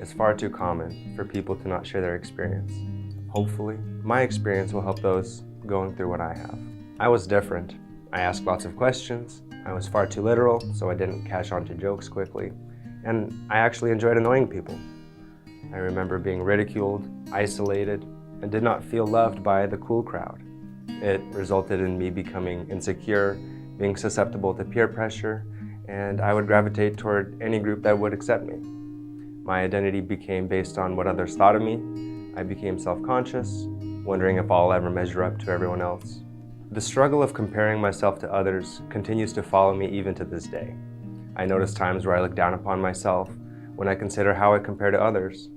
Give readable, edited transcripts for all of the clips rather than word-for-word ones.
it's far too common for people to not share their experience. Hopefully, my experience will help those going through what I have. I was different. I asked lots of questions. I was far too literal, so I didn't catch on to jokes quickly. And I actually enjoyed annoying people. I remember being ridiculed, isolated, and did not feel loved by the cool crowd. It resulted in me becoming insecure, being susceptible to peer pressure, and I would gravitate toward any group that would accept me. My identity became based on what others thought of me. I became self-conscious, wondering if I'll ever measure up to everyone else. The struggle of comparing myself to others continues to follow me even to this day. I notice times where I look down upon myself when I consider how I compare to others.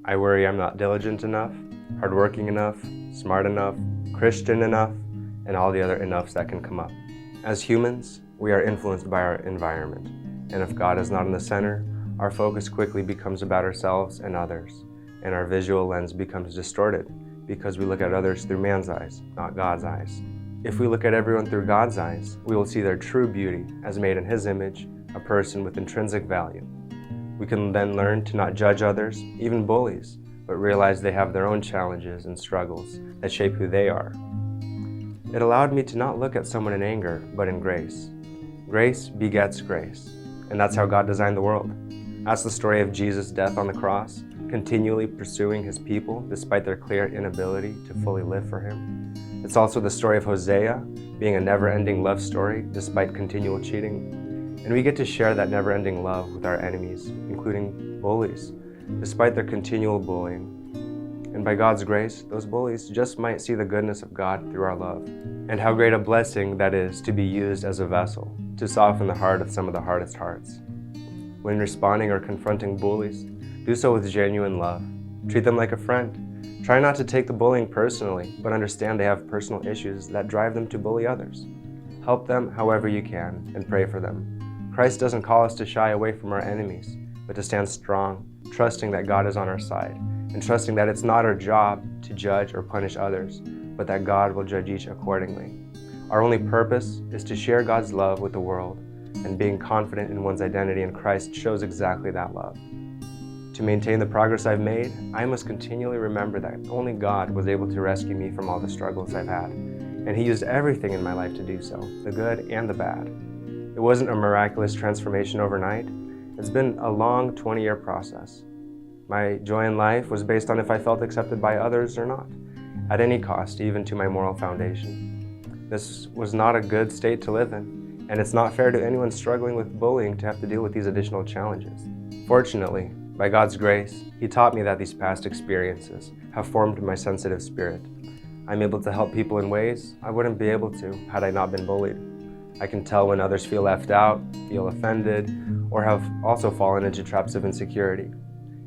I worry I'm not diligent enough, hardworking enough, smart enough, Christian enough, and all the other enoughs that can come up. As humans, we are influenced by our environment, and if God is not in the center, our focus quickly becomes about ourselves and others, and our visual lens becomes distorted because we look at others through man's eyes, not God's eyes. If we look at everyone through God's eyes, we will see their true beauty as made in His image, a person with intrinsic value. We can then learn to not judge others, even bullies, but realize they have their own challenges and struggles that shape who they are. It allowed me to not look at someone in anger, but in grace. Grace begets grace, and that's how God designed the world. That's the story of Jesus' death on the cross, continually pursuing His people despite their clear inability to fully live for Him. It's also the story of Hosea being a never-ending love story despite continual cheating. And we get to share that never-ending love with our enemies, including bullies, despite their continual bullying. And by God's grace, those bullies just might see the goodness of God through our love. And how great a blessing that is to be used as a vessel to soften the heart of some of the hardest hearts. When responding or confronting bullies, do so with genuine love. Treat them like a friend. Try not to take the bullying personally, but understand they have personal issues that drive them to bully others. Help them however you can and pray for them. Christ doesn't call us to shy away from our enemies, but to stand strong, trusting that God is on our side, and trusting that it's not our job to judge or punish others, but that God will judge each accordingly. Our only purpose is to share God's love with the world, and being confident in one's identity in Christ shows exactly that love. To maintain the progress I've made, I must continually remember that only God was able to rescue me from all the struggles I've had, and He used everything in my life to do so, the good and the bad. It wasn't a miraculous transformation overnight. It's been a long 20-year process. My joy in life was based on if I felt accepted by others or not, at any cost, even to my moral foundation. This was not a good state to live in, and it's not fair to anyone struggling with bullying to have to deal with these additional challenges. Fortunately, by God's grace, He taught me that these past experiences have formed my sensitive spirit. I'm able to help people in ways I wouldn't be able to had I not been bullied. I can tell when others feel left out, feel offended, or have also fallen into traps of insecurity.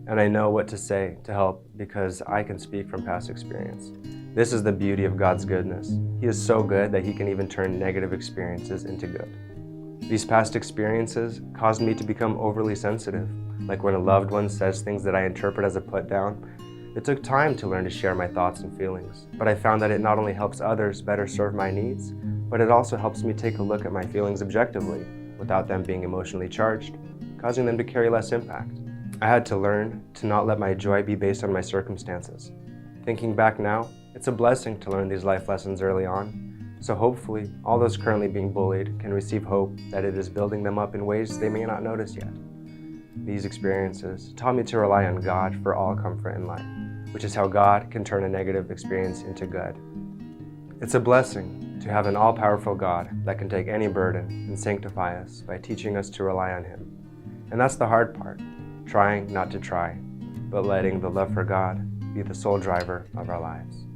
And I know what to say to help because I can speak from past experience. This is the beauty of God's goodness. He is so good that He can even turn negative experiences into good. These past experiences caused me to become overly sensitive, like when a loved one says things that I interpret as a put down. It took time to learn to share my thoughts and feelings, but I found that it not only helps others better serve my needs, but it also helps me take a look at my feelings objectively, without them being emotionally charged, causing them to carry less impact. I had to learn to not let my joy be based on my circumstances. Thinking back now, it's a blessing to learn these life lessons early on. So hopefully, all those currently being bullied can receive hope that it is building them up in ways they may not notice yet. These experiences taught me to rely on God for all comfort in life, which is how God can turn a negative experience into good. It's a blessing to have an all-powerful God that can take any burden and sanctify us by teaching us to rely on Him. And that's the hard part, trying not to try, but letting the love for God be the sole driver of our lives.